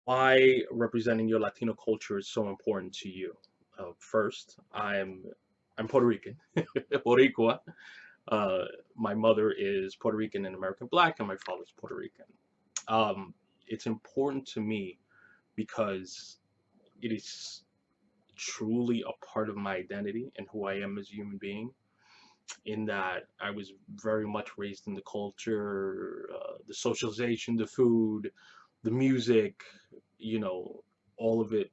Why representing your Latino culture is so important to you? First, I'm Puerto Rican, Boricua. Uh, my mother is Puerto Rican and American Black, and my father's Puerto Rican. Um, it's important to me because it is truly a part of my identity and who I am as a human being. In that I was very much raised in the culture, the socialization, the food, the music, you know, all of it.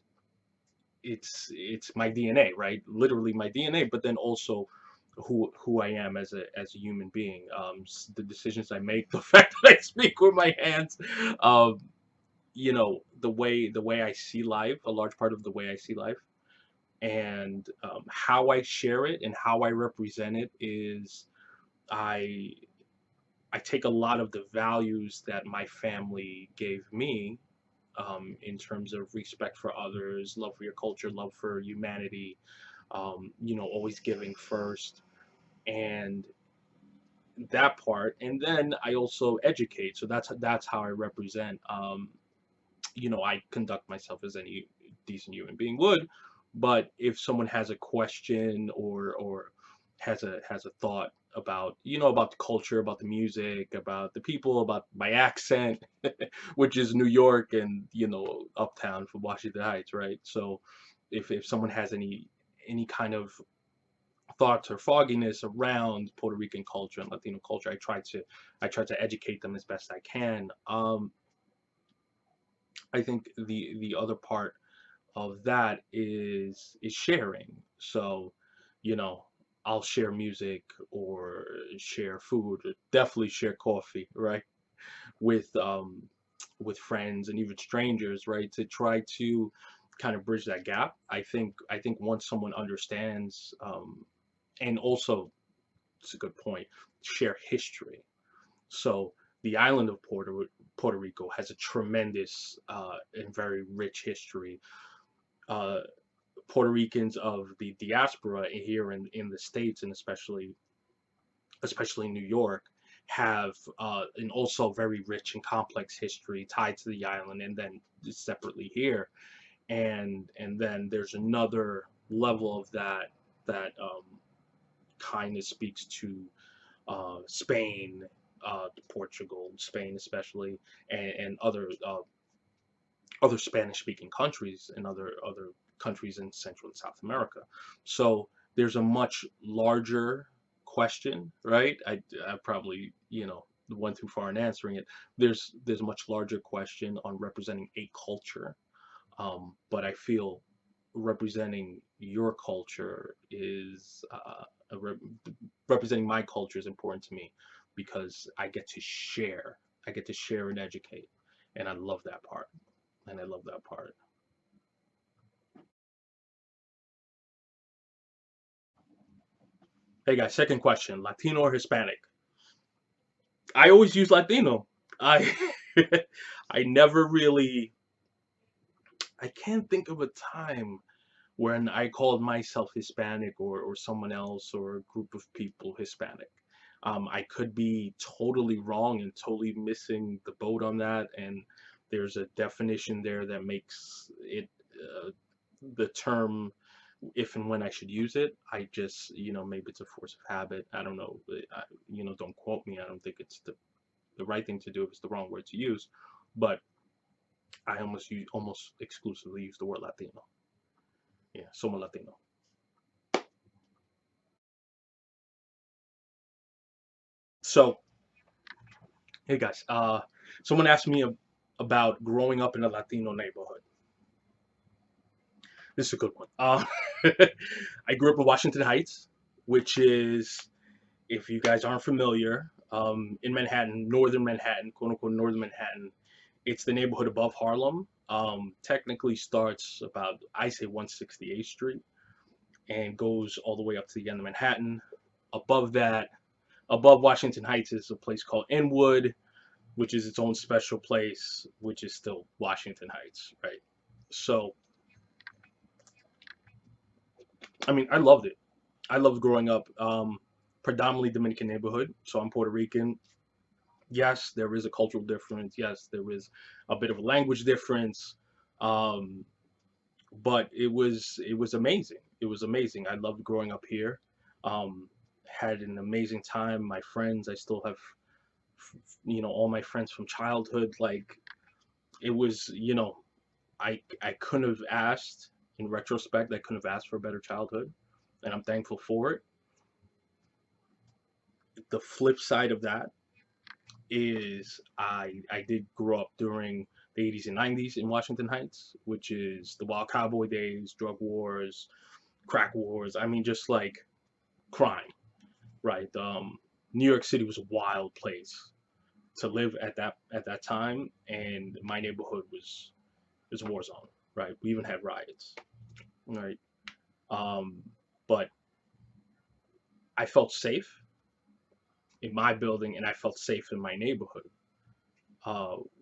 It's my DNA, right? Literally my DNA, but then also who I am as a human being. The decisions I make, the fact that I speak with my hands, um, the way I see life, a large part of the way I see life, and how I share it and how I represent it is I I take a lot of the values that my family gave me, in terms of respect for others, love for your culture, love for humanity, always giving first, and that part. And then I also educate, so that's how I represent. I conduct myself as any decent human being would, but if someone has a question or has a thought about about the culture, about the music, about the people, about my accent, which is New York and uptown from Washington Heights, right? So if someone has any kind of thoughts or fogginess around Puerto Rican culture and Latino culture, I try to educate them as best I can. I think the other part of that is sharing. So, you know, I'll share music or share food, or definitely share coffee, right? With with friends and even strangers, right? To try to kind of bridge that gap. I think once someone understands, and also it's a good point, share history. So the island of Puerto Rico has a tremendous and very rich history. Uh, Puerto Ricans of the diaspora here in the States, and especially New York, have an also very rich and complex history tied to the island, and then separately here. And then there's another level of that kind of speaks to Spain, Portugal, Spain especially, and other Spanish-speaking countries and other countries in Central and South America. So there's a much larger question, right? I probably went too far in answering it. There's a much larger question on representing a culture, but I feel representing your culture is representing my culture is important to me because I get to share. I get to share and educate, and I love that part. And I love that part. Hey guys, second question: Latino or Hispanic? I always use Latino. I I never really. I can't think of a time when I called myself Hispanic or someone else or a group of people Hispanic. I could be totally wrong and totally missing the boat on that, and there's a definition there that makes it the term if and when I should use it. I just, maybe it's a force of habit. I don't know. Don't quote me. I don't think it's the right thing to do if it's the wrong word to use, but I almost exclusively use the word Latino. Yeah, somos Latino. So, hey guys, someone asked me about growing up in a Latino neighborhood. This is a good one. I grew up in Washington Heights, which is, if you guys aren't familiar, in Manhattan, northern Manhattan, quote unquote, northern Manhattan. It's the neighborhood above Harlem. Technically starts about, I say, 168th Street and goes all the way up to the end of Manhattan. Above that, above Washington Heights, is a place called Inwood, which is its own special place, which is still Washington Heights, right? So, I mean, I loved it. I loved growing up. Predominantly Dominican neighborhood, so I'm Puerto Rican. Yes, there is a cultural difference. Yes, there is a bit of a language difference. Um, but it was amazing. It was amazing. I loved growing up here. Had an amazing time. My friends, I still have, all my friends from childhood. Like it was, I couldn't have asked. In retrospect, I couldn't have asked for a better childhood, and I'm thankful for it. The flip side of that is I did grow up during the 80s and 90s in Washington Heights, which is the wild cowboy days, drug wars, crack wars. I mean, just like crime, right? New York City was a wild place to live at that time, and my neighborhood was a war zone, right? We even had riots, right? Um, but I felt safe in my building, and I felt safe in my neighborhood,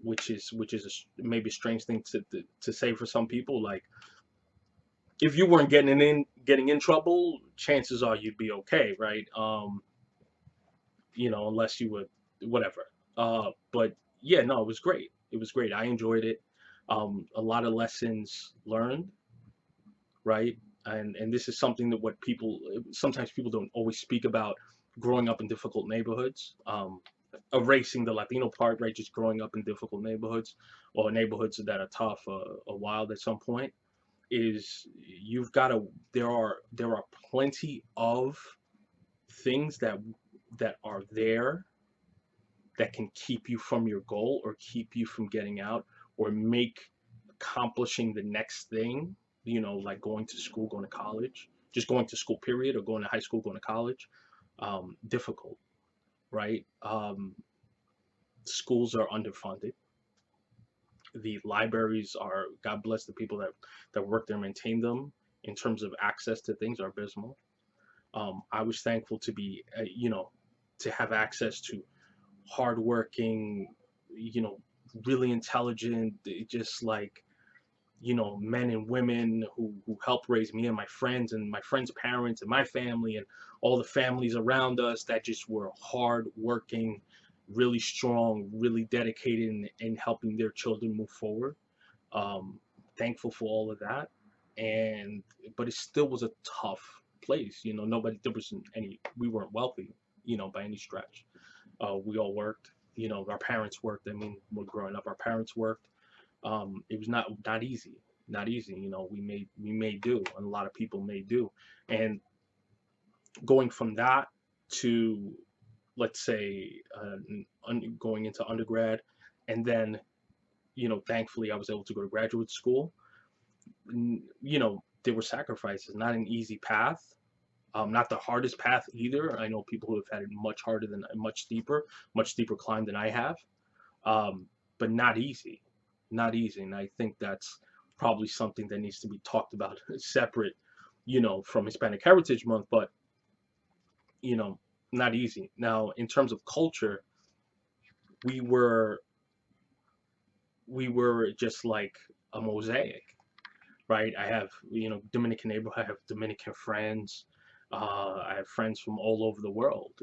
which is maybe a strange thing to say for some people. Like if you weren't getting in trouble, chances are you'd be okay, right? Unless you would whatever. But yeah, no, it was great. It was great. I enjoyed it. A lot of lessons learned, right? And this is something that what people sometimes people don't always speak about growing up in difficult neighborhoods. Erasing the Latino part, right? Just growing up in difficult neighborhoods or neighborhoods that are tough, or wild at some point is you've got to there are plenty of things that are there that can keep you from your goal or keep you from getting out or make accomplishing the next thing, like going to school, going to college, just going to school period, or going to high school, going to college, difficult, right? Schools are underfunded. The libraries are, God bless the people that work there, maintain them, in terms of access to things, are abysmal. I was thankful to be, to have access to hardworking, you know, really intelligent, just like, men and women who helped raise me and my friends' parents and my family and all the families around us that just were hardworking, really strong, really dedicated in helping their children move forward. Um, Thankful for all of that, and but it still was a tough place. Nobody there wasn't any. We weren't wealthy, by any stretch. We all worked. Our parents worked. I mean, when growing up, our parents worked. It was not easy, not easy. We made do, and a lot of people made do. And going from that to, let's say, going into undergrad, and then, thankfully I was able to go to graduate school. There were sacrifices, not an easy path. Not the hardest path either. I know people who have had it much harder than much steeper climb than I have. Um, but not easy, not easy. And I think that's probably something that needs to be talked about separate, from Hispanic Heritage Month. But you know, not easy. Now, in terms of culture, we were we were just like a mosaic, right? I have, Dominican neighborhood. I have Dominican friends. I have friends from all over the world,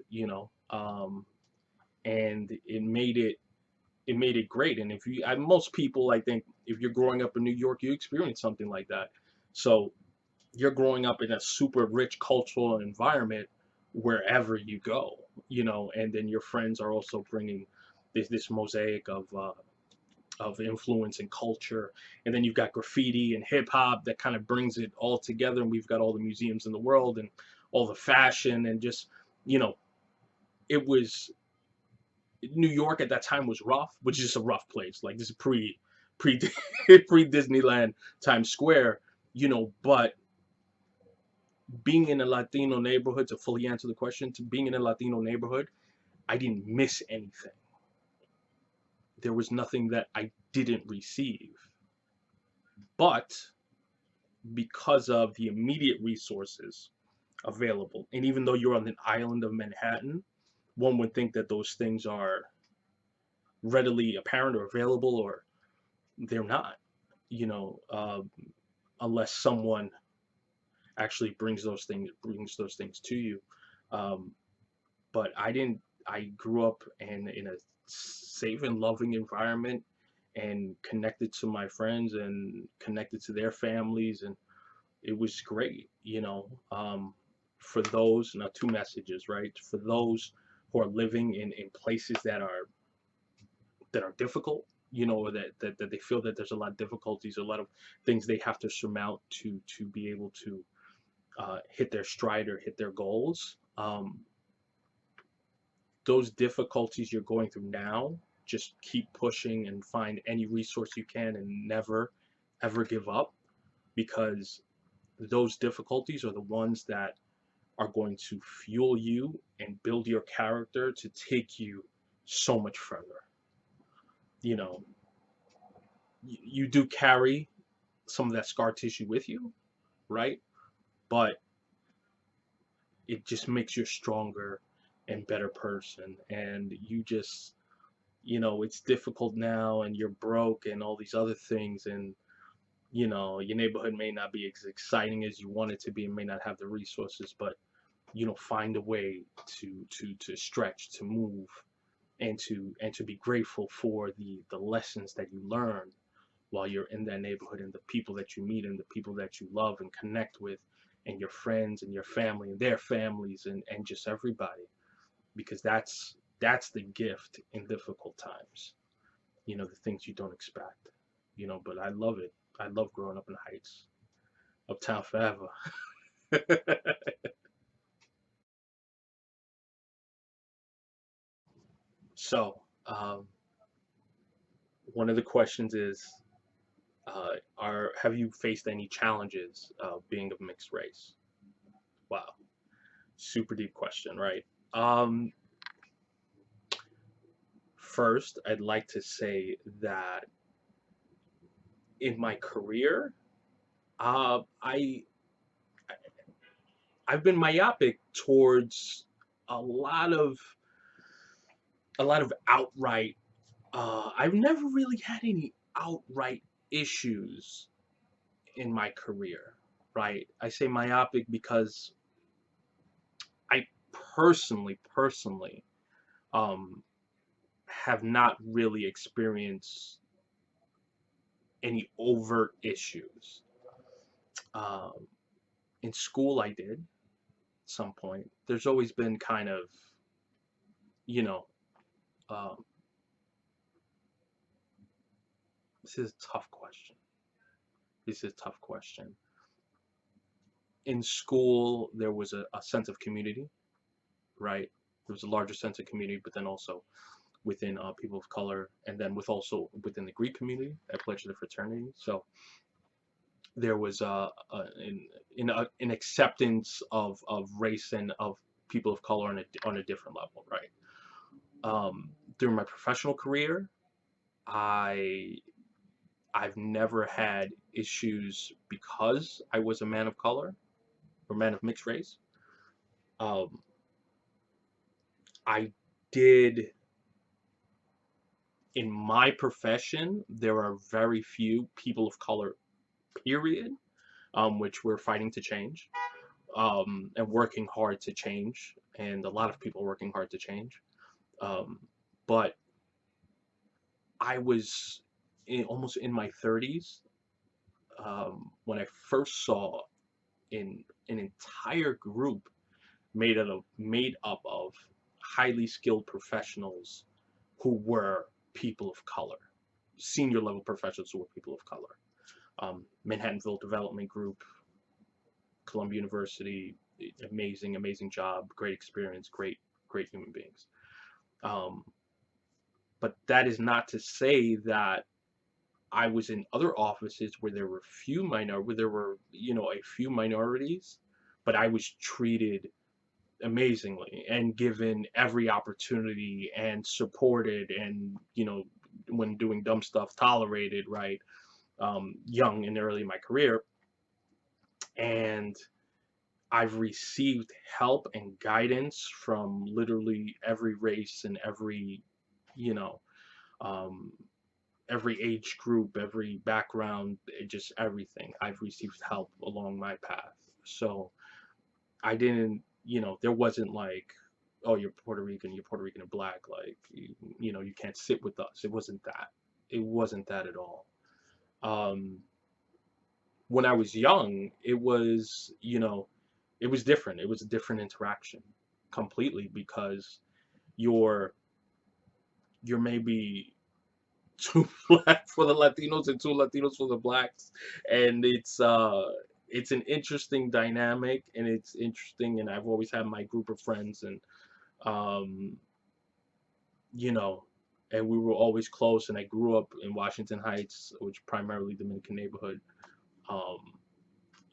and it made it great. And if most people, I think, if you're growing up in New York, you experience something like that. So you're growing up in a super rich cultural environment wherever you go, and then your friends are also bringing this mosaic of influence and culture. And then you've got graffiti and hip hop that kind of brings it all together. And we've got all the museums in the world and all the fashion and just, you know, it was New York at that time was rough, which is just a rough place. Like this is pre pre Disneyland Times Square, but being in a Latino neighborhood, to fully answer the question, to being in a Latino neighborhood, I didn't miss anything. There was nothing that I didn't receive. But because of the immediate resources available, and even though you're on an island of Manhattan, one would think that those things are readily apparent or available, or they're not, you know, uh, unless someone actually brings those things to you. Um, but I didn't. I grew up in a safe and loving environment, and connected to my friends and connected to their families, and it was great, for those, now two messages, right? For those who are living in places that are difficult, or that they feel that there's a lot of difficulties, a lot of things they have to surmount to be able to hit their stride or hit their goals. Those difficulties you're going through now, just keep pushing and find any resource you can and never ever give up, because those difficulties are the ones that are going to fuel you and build your character to take you so much further. You know, you do carry some of that scar tissue with you, right? But it just makes you a stronger and better person. And you just, it's difficult now and you're broke and all these other things. And, your neighborhood may not be as exciting as you want it to be and may not have the resources, but, find a way to stretch, to move, and to be grateful for the lessons that you learn while you're in that neighborhood, and the people that you meet and the people that you love and connect with, and your friends and your family and their families, and just everybody, because that's the gift in difficult times, the things you don't expect, but I love it. I love growing up in the Heights, uptown forever. So, one of the questions is, are have you faced any challenges being of mixed race? Wow, super deep question, right? Um, First, I'd like to say that in my career, uh, I I've been myopic towards a lot of a lot of outright. I've never really had any outright issues in my career, right? I say myopic because I personally, um, have not really experienced any overt issues. Um, in school, I did at some point. There's always been kind of, you know, um, this is a tough question. This is a tough question. In school, there was a sense of community, right? There was a larger sense of community, but then also within people of color, and then within the Greek community, I pledged to the fraternity. So there was an acceptance of race and of people of color on a different level, right? During my professional career, I I've never had issues because I was a man of color or man of mixed race. Um, I did in my profession. There are very few people of color, period, which we're fighting to change, and working hard to change, and a lot of people working hard to change. Um, but I was almost in my 30s when I first saw in an entire group made up of highly skilled professionals who were people of color, senior level professionals who were people of color. Manhattanville Development Group, Columbia University, amazing job, great experience, great human beings. Um, but that is not to say that I was in other offices where there were a few minorities, but I was treated amazingly and given every opportunity and supported, and when doing dumb stuff, tolerated, right? Young and early in my career, and I've received help and guidance from literally every race and you know um, every age group, every background, just everything. I've received help along my path. So I didn't, there wasn't like, oh, you're Puerto Rican and black, like, you can't sit with us. It wasn't that. It wasn't that at all. Um, when I was young, it was, it was different. It was a different interaction completely because you're you're maybe two black for the Latinos and two Latinos for the blacks, and it's an interesting dynamic, and it's interesting, and I've always had my group of friends, and um you know and we were always close, and I grew up in Washington Heights, which primarily Dominican neighborhood, um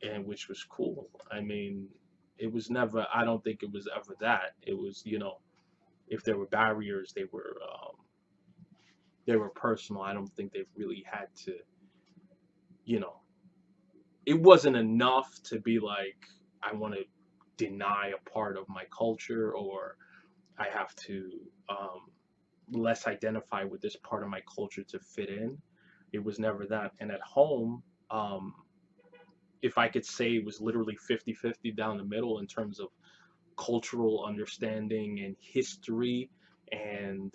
and which was cool. I mean, it was never, I don't think it was ever that. It was, if there were barriers, they were personal. I don't think they really had to, you know, it wasn't enough to be like, I want to deny a part of my culture, or I have to less identify with this part of my culture to fit in. It was never that. And at home, um, if I could say, it was literally 50-50 down the middle in terms of cultural understanding and history. And,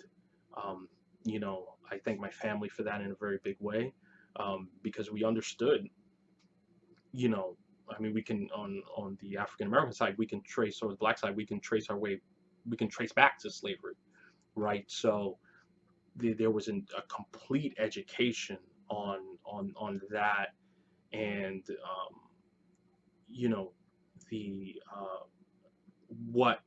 I thank my family for that in a very big way, because we understood, you know, I mean, we can, on the African American side, we can trace, or the black side, we can trace our way, we can trace back to slavery, right? So there was a complete education on that, and you know, the what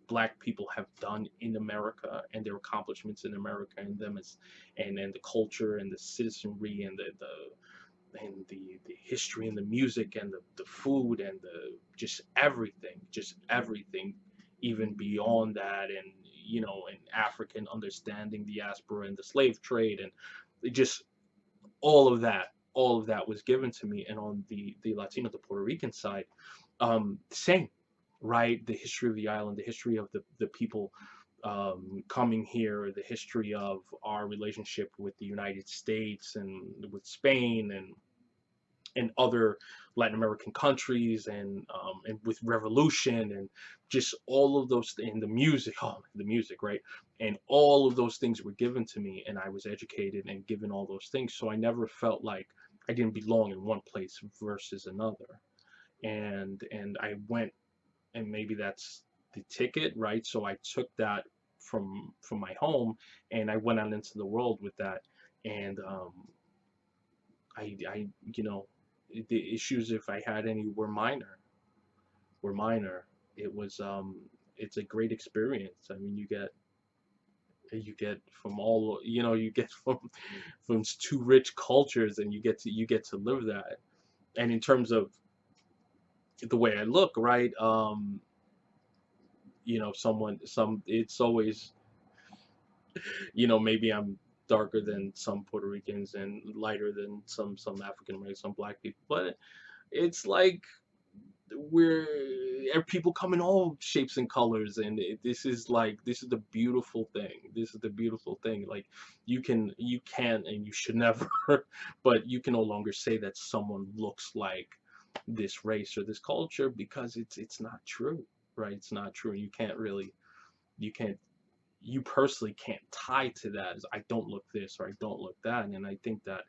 black people have done in America, and their accomplishments in America, and them as, and the culture and the citizenry, and the history and the music and the food and the just everything, even beyond that, and and African understanding, diaspora, and the slave trade, and just all of that was given to me. And on the Latino, the Puerto Rican side, same, right? The history of the island, the history of the people coming here, the history of our relationship with the United States and with Spain, and other Latin American countries, and with revolution, and just all of those, and the music, the music, right? And all of those things were given to me, and I was educated and given all those things, so I never felt like I didn't belong in one place versus another. And I went, and maybe that's the ticket, right? So I took that from my home, and I went out into the world with that. And I the issues, if I had any, were minor. It was it's a great experience. I mean, you get from all, you get from two rich cultures, and you get to live that. And in terms of the way I look, right? It's always, maybe I'm darker than some Puerto Ricans and lighter than some African Americans, some black people, but it's like, we're people come in all shapes and colors, and this is the beautiful thing. This is the beautiful thing. Like, you can and you should never, but you can no longer say that someone looks like this race or this culture, because it's not true, right? It's not true. You can't you personally can't tie to that as, I don't look this or I don't look that. And I think that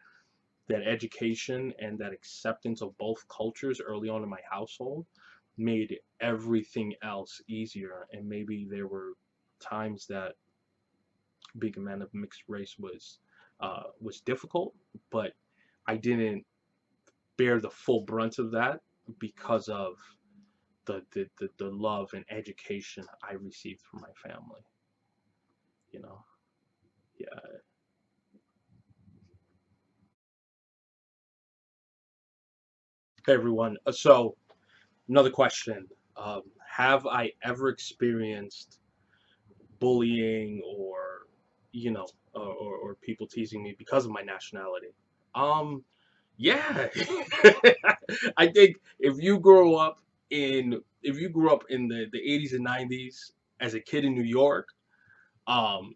education and that acceptance of both cultures early on in my household made everything else easier. And maybe there were times that being a man of mixed race was difficult, but I didn't bear the full brunt of that because of the love and education I received from my family. You know, yeah. Hey everyone. So another question: have I ever experienced bullying, or or people teasing me because of my nationality? Um, yeah. I think if you grew up in the 80s and 90s as a kid in New York, um,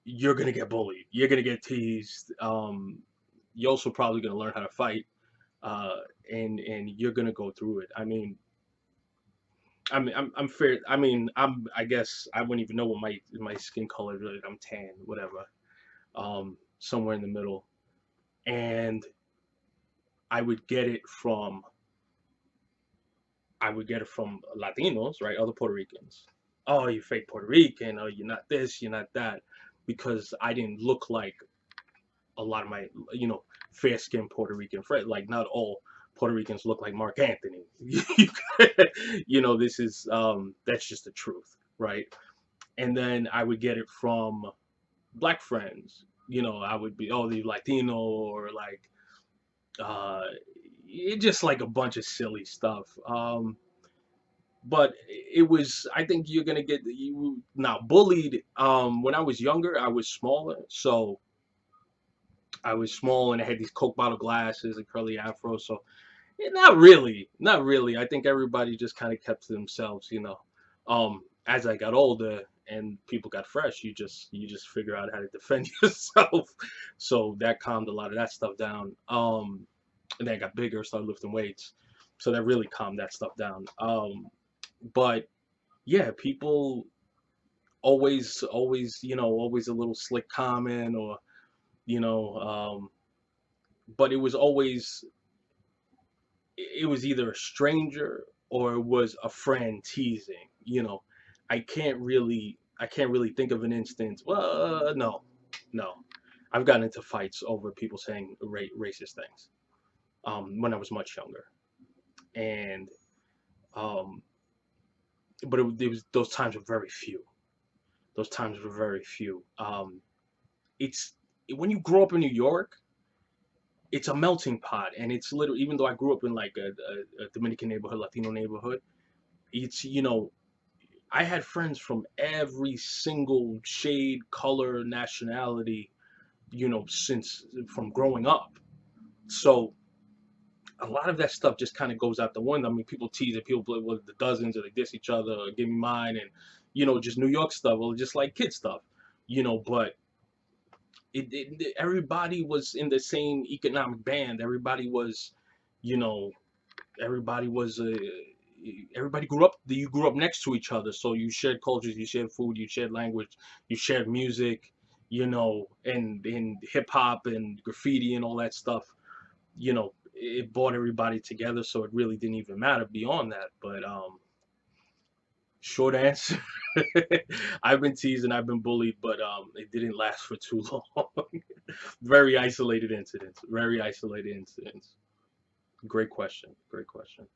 you're gonna get bullied. You're gonna get teased. You're also probably gonna learn how to fight, uh, and you're gonna go through it. I'm fair. I guess I wouldn't even know what my skin color is. I'm tan, whatever. somewhere in the middle. And I would get it from I would get it from Latinos, right? Other Puerto Ricans. Oh, you fake Puerto Rican. Oh, you're not this, you're not that, because I didn't look like a lot of my, fair skinned Puerto Rican friends. Like, not all Puerto Ricans look like Mark Anthony. This is that's just the truth, right? And then I would get it from black friends. I would be, oh, the Latino, or like uh it just like a bunch of silly stuff. But it was, I think you're gonna get you now bullied. When I was younger, I was smaller, so I was small and I had these Coke bottle glasses and curly afro. So not really, not really. I think everybody just kind of kept to themselves. As I got older and people got fresh, you just figure out how to defend yourself. So that calmed a lot of that stuff down. And then I got bigger, started lifting weights, so that really calmed that stuff down. But yeah, people always, always a little slick comment, or you know, but it was either a stranger or it was a friend teasing. I can't really think of an instance. Well, no, no. I've gotten into fights over people saying racist things when I was much younger, and um, but it was those times were very few. Those times were very few. It's when you grow up in New York, it's a melting pot, and it's literally, even though I grew up in like a Dominican neighborhood, Latino neighborhood, it's I had friends from every single shade, color, nationality, since from growing up. So a lot of that stuff just kind of goes out the window. I mean, people tease it, people play with the dozens, or they diss each other, or give me mine, and just New York stuff, or just like kid stuff, but everybody was in the same economic band. You know, everybody was everybody grew up. You grew up next to each other, so you shared cultures, you shared food, you shared language, you shared music, and hip hop and graffiti and all that stuff. It brought everybody together, so it really didn't even matter beyond that. But short answer, I've been teased and I've been bullied, but it didn't last for too long. Very isolated incidents. Very isolated incidents. Great question. Great question.